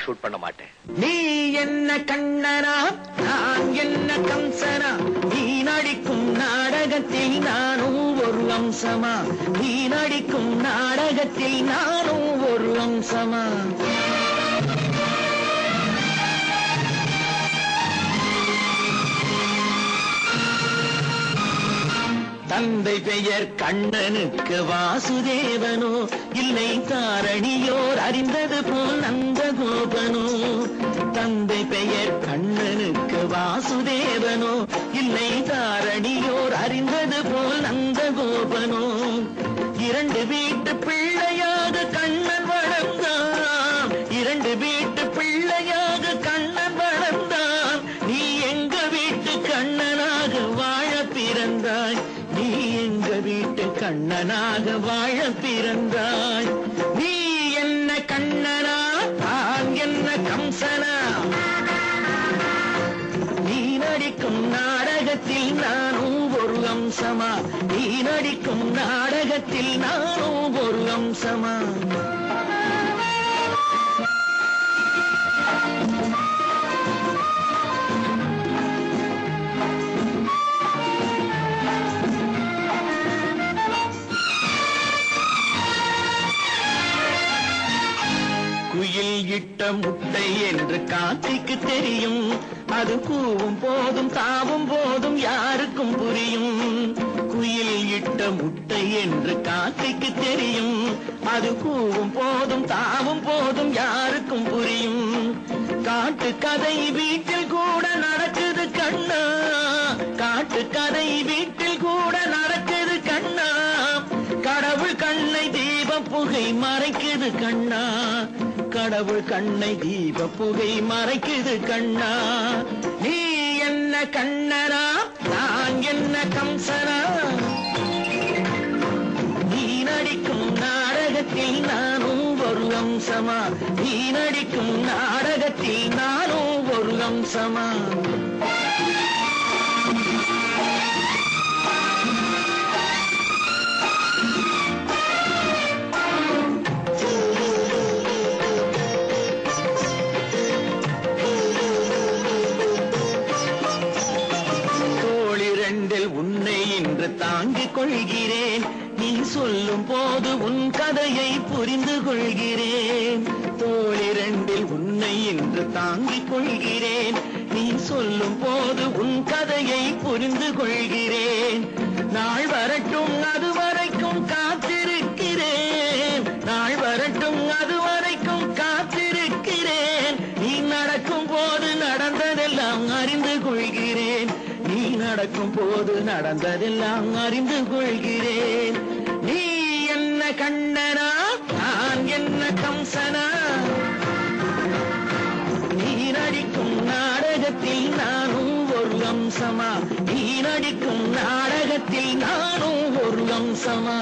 Shoot பண்ண மாட்டேன். நீ என்ன கண்ணனா, நான் என்ன கம்சனா, நீ நடிக்கும் நாடகத்தில் நானும் ஒரு அம்சமா, நீ நடிக்கும் நாடகத்தில் நானும் ஒரு அம்சமா. தந்தை பெயர் கண்ணனுக்கு வாசுதேவனோ, இல்லை தாரணியோர் அறிந்தது போல் நந்தகோபனோ. தந்தை பெயர் கண்ணனுக்கு வாசுதேவனோ, இல்லை தாரணியோர் அறிந்தது போல் நந்தகோபனோ. இரண்டு வீட்டு பிள்ளையாக கண்ணன் வளர்ந்தான், இரண்டு வீட்டு பிள்ளையாக கண்ணன் வளர்ந்தான். நீ எங்க வீட்டு கண்ணனாக வாழ பிறந்தாய், நீ எங்க வீட்டு கண்ணனாக வாழ பிறந்தாய். நீ என்ன கண்ணனா, நான் என்ன கம்சனா, நீ நடிக்கும் நாடகத்தில் நானும் ஒரு அம்சமா, நீ நடிக்கும் நாடகத்தில் நானும் ஒரு அம்சமா. குயில் இட்ட முட்டை என்று காக்கைக்கு தெரியும், அது கூவும் போதும் தாவும் போதும் யாருக்கும் புரியும். குயில் இட்ட முட்டை என்று காக்கைக்கு தெரியும், அது கூவும் போதும் தாவும் போதும் யாருக்கும் புரியும். காட்டு கதை வீட்டில் கூட நடக்குது கண்ணா, காட்டு கதை வீட்டில் கூட நடக்குது கண்ணா. கடவுள் கண்ணை தீப புகை மறைக்குது கண்ணா, கடவுள் கண்ணை தீப புகை மறைக்குது கண்ணா. நீ என்ன கண்ணனா, நான் என்ன கம்சனா, நீ நடிக்கும் நாடகத்தில் நானும் ஒரு அம்சமா, நீ நடிக்கும் நாடகத்தில் நானும் ஒரு அம்சமா. உன்னை இன்று தாங்கிக் கொள்கிறேன், நீ சொல்லும் போது உன் கதையை புரிந்து கொள்கிறேன். தோளிரண்டில் உன்னை இன்று தாங்கிக் கொள்கிறேன், நீ சொல்லும் போது உன் கதையை புரிந்து கொள்கிறேன். நாள் வரட்டும் அது வரைக்கும் காத்திருக்கிறேன், நாள் வரட்டும் அது வரைக்கும் காத்திருக்கிறேன். நீ நடக்கும் போது நடந்ததெல்லாம் அறிந்து கொள்கிறேன், நீ நடக்கும் போது நடந்ததெல்லாம் அறிந்து கொள்கிறேன். நீ என்ன கண்ணனா, நான் என்ன கம்சனா, நீ நடிக்கும் நாடகத்தில் நானும் ஒரு அம்சமா, நீ நடிக்கும் நாடகத்தில் நானும் ஒரு அம்சமா.